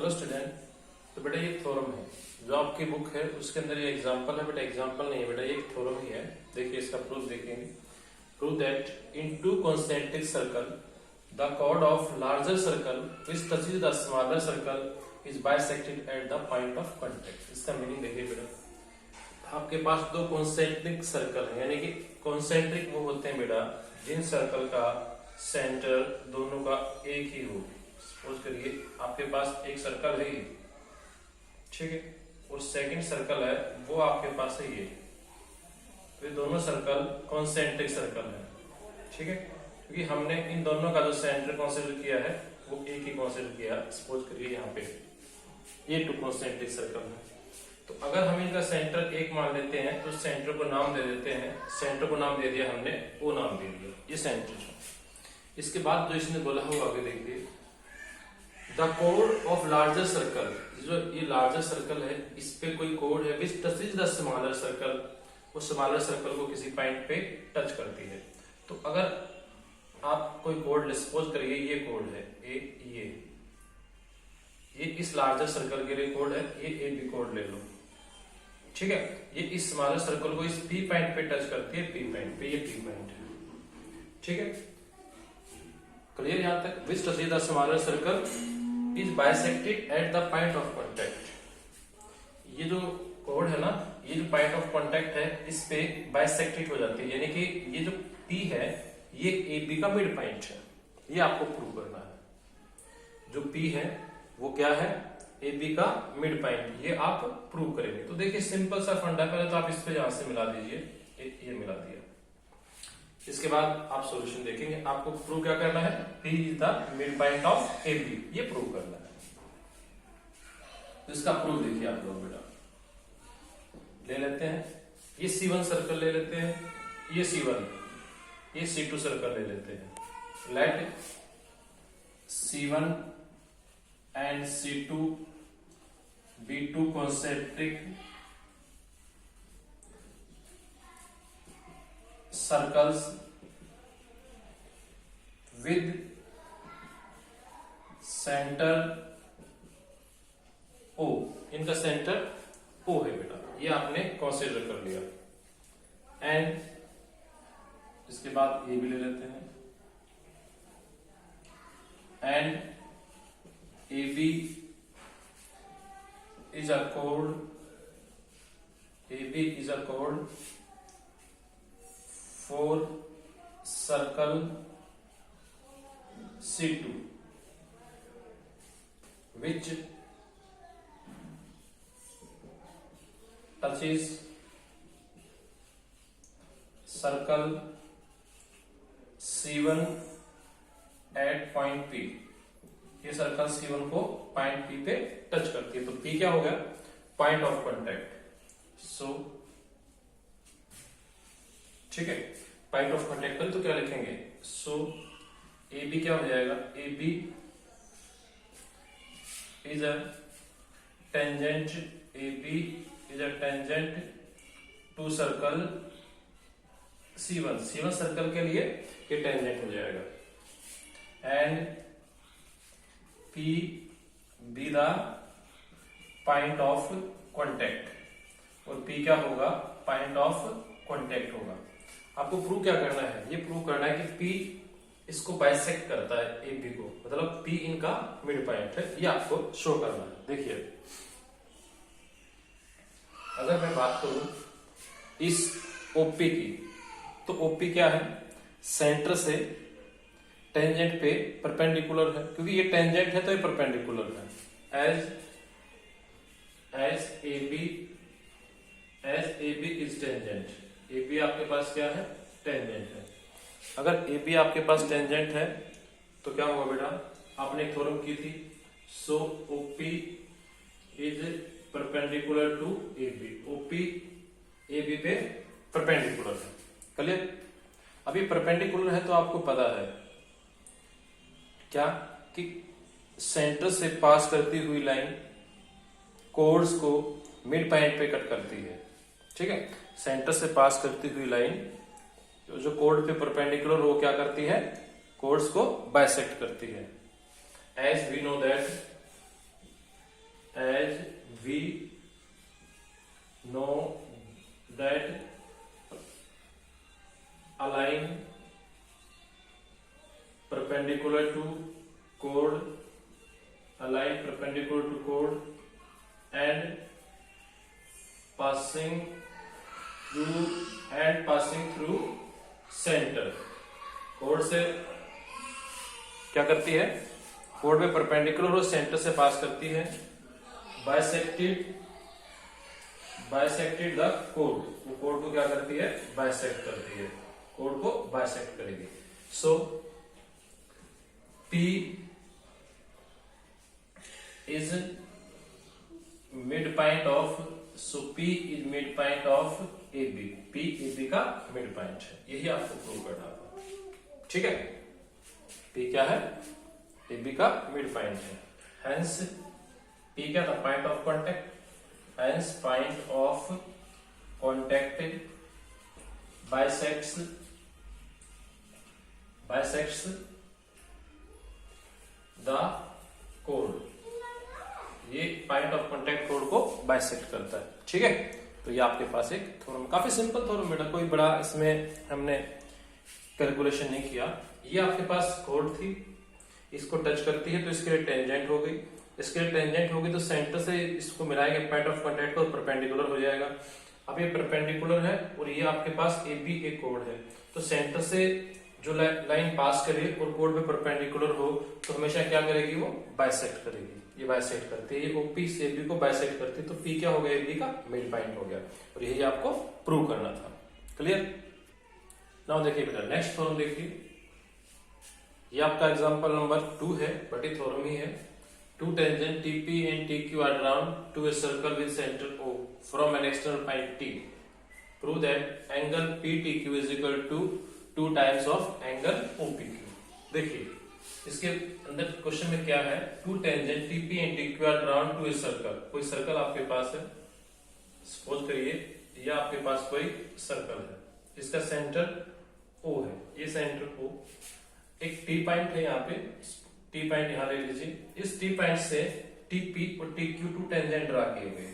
Hello student. तो बेटा ये थ्योरम है जो आपकी बुक है उसके अंदर ये एग्जांपल है बेटा, एग्जांपल नहीं है बेटा, ये एक थ्योरम ही है। देखिए इसका प्रूफ देखेंगे। Prove that in to concentric circle the chord of larger circle which touches the smaller circle is bisected at the point of contact। इसका मीनिंग देखिए बेटा, आपके पास दो कॉन्सेंट्रिक सर्कल है, यानी कि कॉन्सेंट्रिक वो होते हैं बेटा जिन सर्कल का सेंटर दोनों का एक ही हो। सपोज करिए आपके पास एक सर्कल है ये, ठीक है, और सेकंड सर्कल है वो आपके पास है ये, तो ये दोनों सर्कल कॉन्सेंट्रिक सर्कल है, ठीक है, क्योंकि हमने इन दोनों का जो सेंटर कंसीडर किया है वो एक ही कंसीडर किया। सपोज करिए यहाँ पे ये टू कॉन्सेंट्रिक सर्कल है, तो अगर हम इनका सेंटर एक मान लेते हैं तो सेंटर को नाम दे देते हैं। सेंटर को नाम दे दिया हमने, वो नाम दे दिया, ये सेंटर है। इसके बाद जो इसने बोला है वो आगे देखिए, the code of larger circle, जो ये लार्जर सर्कल है इस पे कोई कोड है विच टचेस द स्मॉलर सर्कल, वो स्मॉलर सर्कल को किसी पॉइंट पे टच करती है। तो अगर आप कोई कोड सपोज करिए ये कोड है ये इस लार्जर सर्कल के लिए कोड है, ये ए बी कोड ले लो, ठीक है। ये इस स्मॉलर सर्कल को इस पी पॉइंट पे टच करती है, पी पॉइंट पे, ये पी पॉइंट है, ठीक है, क्लियर यहां तक। विच touches the smaller circle is bisected at the point of contact. ये जो कोड है ना, ये जो पॉइंट ऑफ कॉन्टैक्ट है इस पे बाइसेक्टेड हो जाती है, यानी कि ये जो पी है ये ए बी का मिड पॉइंट है, ये आपको प्रूव करना है। जो पी है वो क्या है, ए बी का मिड पॉइंट, ये आप प्रूव करेंगे। तो देखिए सिंपल सा फंडा, पहले तो आप इस पे यहां से मिला दीजिए, ये मिला दिया। इसके बाद आप सॉल्यूशन देखेंगे, आपको प्रूव क्या करना है, P is the midpoint of A B, ये प्रूव करना है। तो इसका प्रूफ देखिए आप लोग बेटा, ले लेते हैं ये C1 सर्कल ले लेते हैं, ये C1, ये C2 सर्कल ले लेते हैं। Let C1 and C2 be two concentric circles with center O। इनका सेंटर O है बेटा, ये आपने कंसीडर कर लिया। एंड इसके बाद ये भी ले लेते हैं, and AB is a chord, AB is a chord for circle C2 which touches circle C1 at point P। ये सर्कल C1 को पॉइंट P पे टच करती है, तो P क्या हो गया, पॉइंट ऑफ कांटेक्ट। सो ठीक है, पॉइंट ऑफ कांटेक्ट करें तो क्या लिखेंगे, सो AB क्या हो जाएगा, AB is a tangent, AB is a tangent to circle C1, C1 circle के लिए ये टेंजेंट हो जाएगा। And P be the point of contact, और P क्या होगा, पॉइंट ऑफ कांटेक्ट होगा। आपको प्रूव क्या करना है, ये प्रूव करना है कि P इसको बाइसेक्ट करता है AB को, मतलब P इनका मिड पॉइंट है, ये आपको शो करना है। देखिए अगर मैं बात करूं इस OP की, तो OP क्या है, सेंटर से टेंजेंट पे परपेंडिकुलर है, क्योंकि ये टेंजेंट है तो ये परपेंडिकुलर है। As A B is tangent, A B आपके पास क्या है, टेंजेंट है। अगर ए बी आपके पास टेंजेंट है तो क्या होगा बेटा, आपने एक थ्योरम की थी, so OP is perpendicular to A B, OP A B पे परपेंडिकुलर है, क्लियर। अभी परपेंडिकुलर है तो आपको पता है क्या कि सेंटर से पास करती हुई लाइन कोड्स को मिड पॉइंट पे कट करती है, ठीक है। सेंटर से पास करती हुई लाइन जो कोड पे परपेंडिकुलर वो क्या करती है, कोड्स को बाइसेक्ट करती है। As we know that perpendicular to chord, a line perpendicular to chord and passing through center. chord से क्या करती है, chord में perpendicular और center से पास करती है. bisected the chord, वो chord को क्या करती है, bisect करती है, chord को bisect करेगी. So P is midpoint of AB. P AB का midpoint है, यही आपको प्रूव करना था. ठीक है, P क्या है, AB का midpoint है. Hence P क्या था, point of contact. Hence point of contact bisects the chord. ये पॉइंट ऑफ कांटेक्ट कोड को बाइसेक्ट करता है. ठीक है, तो ये आपके पास एक थ्योरम, काफी सिंपल थ्योरम बेटा, कोई बड़ा इसमें हमने कैलकुलेशन नहीं किया. ये आपके पास कोड थी, इसको टच करती है तो इसके लिए टेंजेंट हो गई, इसके लिए टेंजेंट होगी तो सेंटर से इसको मिलाएंगे पॉइंट ऑफ कांटेक्ट को, परपेंडिकुलर हो जाएगा. अब ये परपेंडिकुलर है और ये आपके पास ए बी एक कोड है, तो सेंटर से जो लाइन पास करे और कोड में परपेंडिकुलर हो तो हमेशा क्या करेगी, वो बाइसेक्ट करेगी. ये बाइसेक्ट करती है, ये ओपी से एबी को बाइसेक्ट करती है, तो पी क्या हो गया, एबी का मिड पॉइंट हो गया. और यही आपको प्रूव करना था. क्लियर. नाउ देखिए बेटा नेक्स्ट थ्योरम देखिए, ये आपका एग्जांपल नंबर 2 है, बट ये थ्योरम ही है. Two tangent TP and TQ are drawn to a circle with center O from an external point T. Prove that angle PTQ is equal to 2 times of angle OPQ. देखिए इसके अंदर question में क्या है, two tangent TP and TQ are drawn to a circle. कोई circle आपके पास है, सपोज करिए या आपके पास कोई सर्कल है, इसका सेंटर O है, ये सेंटर O, एक T पॉइंट है यहाँ पे, T पॉइंट यहाँ ले लीजिए. इस T पॉइंट से TP और TQ टू टेंजेंट ड्रा किए हुए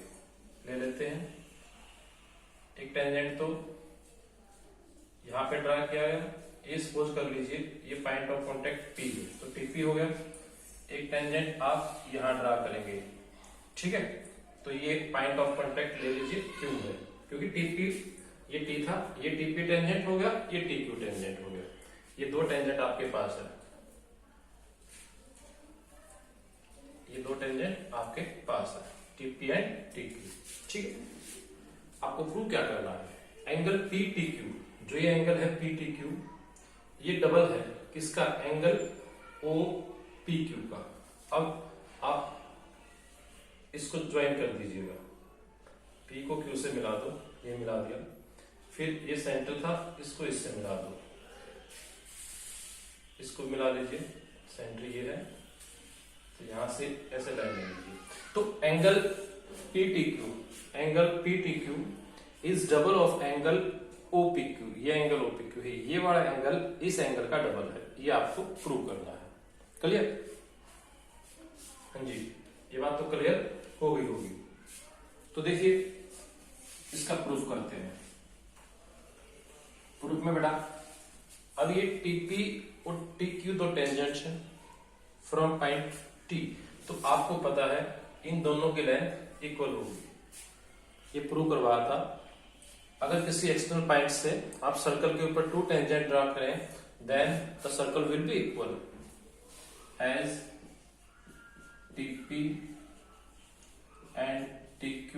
ले लेते हैं. एक टेंजेंट तो यहाँ पे ड्रा किया गया, ये सपोज कर लीजिए ये पॉइंट ऑफ कांटेक्ट P है, तो TP हो गया. एक टेंजेंट आप यहाँ ड्रा करेंगे. ठीक है, तो ये पॉइंट ऑफ कांटेक्ट ले लीजिए Q है, क्योंकि TP ये T था, ये TP टेंजेंट हो गया, ये TQ टेंजेंट हो गया. ये दो टेंजेंट आपके पास है, ये दो टेंजेंट आपके पास है, TP एंड TQ. ठीक है, आपको प्रूव क्या करना है, एंगल PTQ, जो ये एंगल है PTQ, ये डबल है किसका, एंगल OPQ का. अब आप इसको ज्वाइन कर दीजिएगा, P को Q से मिला दो, ये मिला दिया. फिर ये सेंटर था, इसको इससे मिला दो, इसको मिला लीजिए, सेंटर ये है, तो यहां से ऐसे लाइन ले लीजिए. तो angle PTQ is double of angle OPQ. ये एंगल OPQ है, ये वाला एंगल इस एंगल का डबल है, ये आपको प्रूव करना है. क्लियर. हाँ जी, ये बात तो क्लियर हो गई होगी. तो देखिए इसका प्रूफ करते हैं. प्रूफ में बेटा अब ये TP और TQ दो टेंजेंट्स हैं फ्रॉम पॉइंट T, तो आपको पता है इन दोनों की लेंथ इक्वल होगी. ये प्रूव करवाया था. अगर किसी एक्सटर्नल पॉइंट से आप सर्कल के ऊपर टू टेंजेंट ड्रा करें, then the circle will be equal as TP and TQ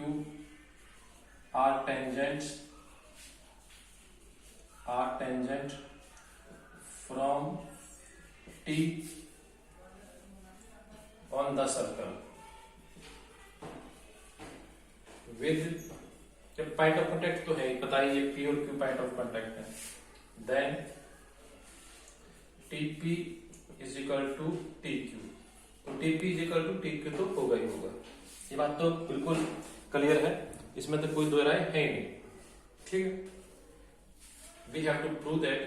are tangent from T on the circle with, जब पॉइंट ऑफ कांटेक्ट तो है पता ही, ये P और Q पॉइंट ऑफ कांटेक्ट है, then TP is equal to TQ. तो TP is equal to TQ तो होगा ही होगा. ये बात तो बिल्कुल क्लियर है, इसमें तो कोई दो राय है ही नहीं. ठीक है, we have to prove that,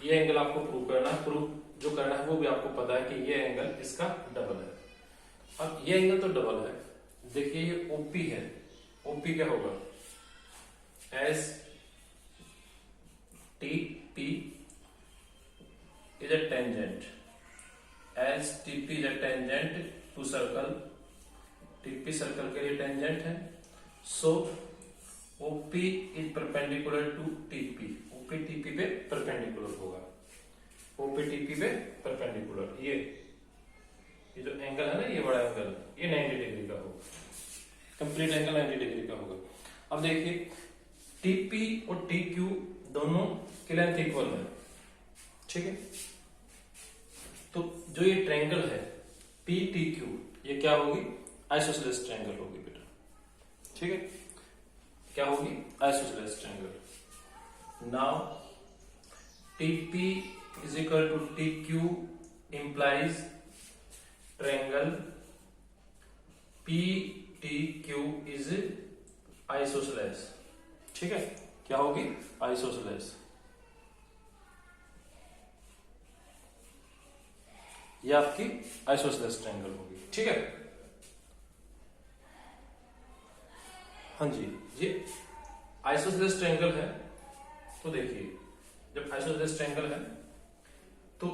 ये एंगल आपको प्रूव करना है. प्रूव जो करना है वो भी आपको पता है कि ये एंगल इसका डबल है. अब ये एंगल तो डबल है, देखिए ये OP है, OP क्या होगा, as TP is a tangent as TP is tangent to circle, TP circle के लिए टेंजेंट है, so OP is perpendicular to TP, OP TP पे परपेंडिकुलर होगा, ओपी टीपी पे परपेंडिकुलर, ये जो एंगल है ना, ये बड़ा एंगल, ये 90 डिग्री का होगा, कंप्लीट एंगल 90 डिग्री का होगा। अब देखिए टीपी और टीक्यू दोनों की लेंथ इक्वल है, ठीक है, तो जो ये ट्रायंगल है पी टी क्यू, ये क्या होगी, आइसोसेलेस ट्रायंगल होगी बेटा, ठीक है, क्या होगी, isosceles triangle. Now TP is equal to T Q implies triangle P T Q is isosceles, ठीक है, क्या होगी, आइसोसेलेस, ये आपकी आइसोसेलेस ट्रायंगल होगी, ठीक है। हाँ जी, ये आइसोसेलेस ट्रायंगल है, तो देखिए जब आइसोसेलेस ट्रायंगल है तो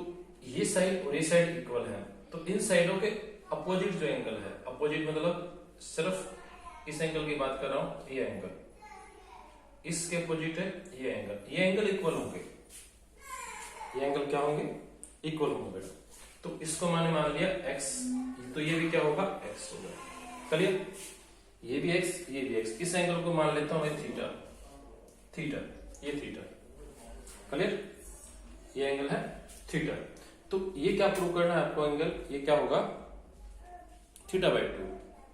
ये साइड और ये साइड इक्वल है, तो इन साइडों के अपोजिट जो एंगल है, अपोजिट मतलब सिर्फ इस एंगल की बात कर रहा हूं, ये एंगल इसके अपोजिट है, ये एंगल इक्वल होंगे, ये एंगल क्या होंगे, इक्वल होंगे बेटा, तो इसको मैंने मान लिया x, तो ये भी क्या होगा, x होगा, क्लियर, ये भी x, ये भी x, इस एंगल को मान लेता हूं मैं थीटा, थीटा, ये थीटा, क्लियर, ये एंगल है थीटा, तो ये क्या प्रूव करना है आपको, एंगल ये क्या होगा, θ/2,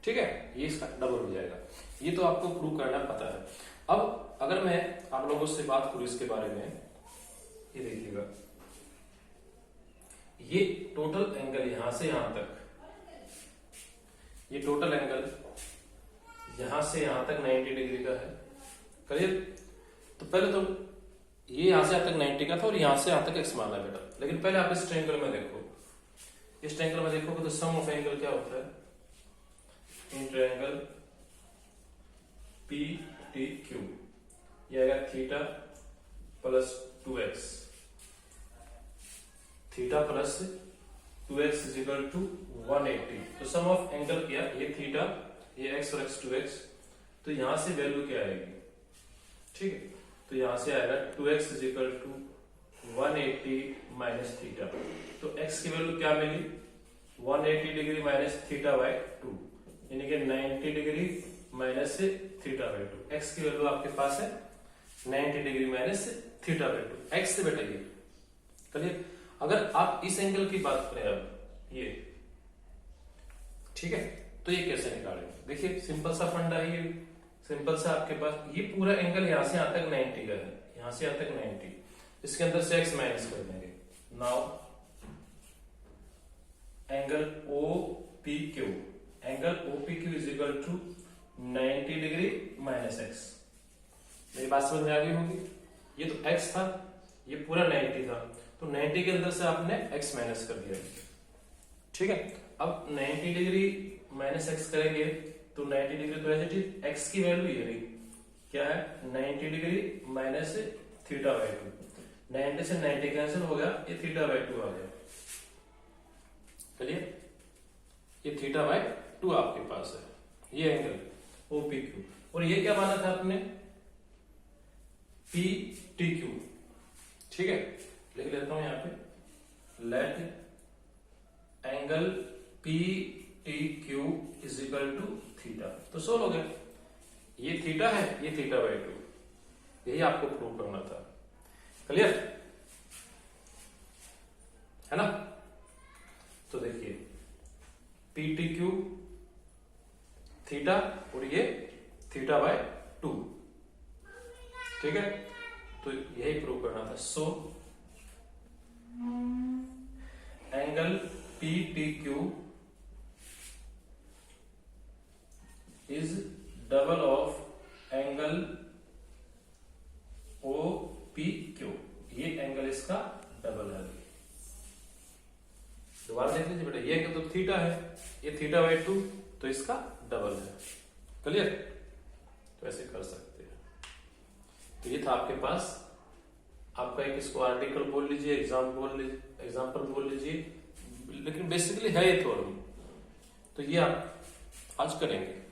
ठीक है, ये इसका डबल हो जाएगा, ये तो आपको प्रूव करना पता है। अब अगर मैं आप लोगों से बात करूं इसके बारे में, ये देखिएगा, ये टोटल एंगल यहां से यहां तक, ये टोटल एंगल यहां से यहां तक 90 डिग्री का है, क्लियर, तो पहले तो ये यहां से यहां तक 90 का था और यहां से यहां तक x माना बेटा, लेकिन पहले आप इस ट्रायंगल में देखो, इस ट्रायंगल में देखोगे तो सम ऑफ एंगल क्या होता है, in triangle P T Q, ये आएगा theta plus 2x, theta plus 2x is equal to 180, तो सम ऑफ एंगल किया, ये थीटा, ये x और x 2x, तो यहां से वैल्यू क्या आएगी, ठीक है, तो यहां से आएगा 2x is equal to 180 minus theta, तो x की वैल्यू क्या मिली, 180 डिग्री माइनस θ/2, यानी कि 90 डिग्री माइनस θ/2, x की वैल्यू आपके पास है 90 डिग्री माइनस θ/2, x से बेटा ये, क्लियर। अगर आप इस एंगल की बात करें, अब ये, ठीक है, तो ये कैसे निकालेंगे, देखिए सिंपल सा फंडा है, ये सिंपल सा आपके पास, ये पूरा एंगल यहां से यहां तक 90 का है, यहां से यहां तक 90, इसके अंदर से x माइनस कर देंगे, now angle OPQ, angle OPQ is equal to 90 degree minus x, मेरी बात समझ में आ गई होगी, ये तो x था, ये पूरा 90 था, तो 90 के अंदर से आपने x माइनस कर दिया, ठीक है, अब 90 डिग्री माइनस x करेंगे तो 90 डिग्री तो ऐसे ठीक, x की वैल्यू ये रही, क्या है, 90 डिग्री माइनस θ/2, 90 से 90 कैंसिल हो गया, ये θ/2 आ गया, क्लियर, ये θ/2 आपके पास है, ये एंगल OPQ, और ये क्या माना था आपने, PTQ, ठीक है, लिख लेता हूं यहां पे, let angle PTQ is equal to theta, तो सोल्व हो गया, ये थीटा है, ये θ/2, यही आपको प्रूव करना था, क्लियर है ना, तो देखिए PTQ थीटा और ये θ/2, ठीक है, तो यही प्रूव करना था, so angle PTQ is double of angle OPQ, ये एंगल इसका डबल है, दोबारा देख लीजिए बेटा, ये एंगल तो थीटा है, ये θ/2, तो इसका डबल है, क्लियर, तो ऐसे कर सकते हैं, तो ये था आपके पास, आपका एक इसको आर्टिकल बोल लीजिए, एग्जाम्पल बोल लीजिए, लेकिन बेसिकली है ये थ्योरम। तो ये आप आज करेंगे।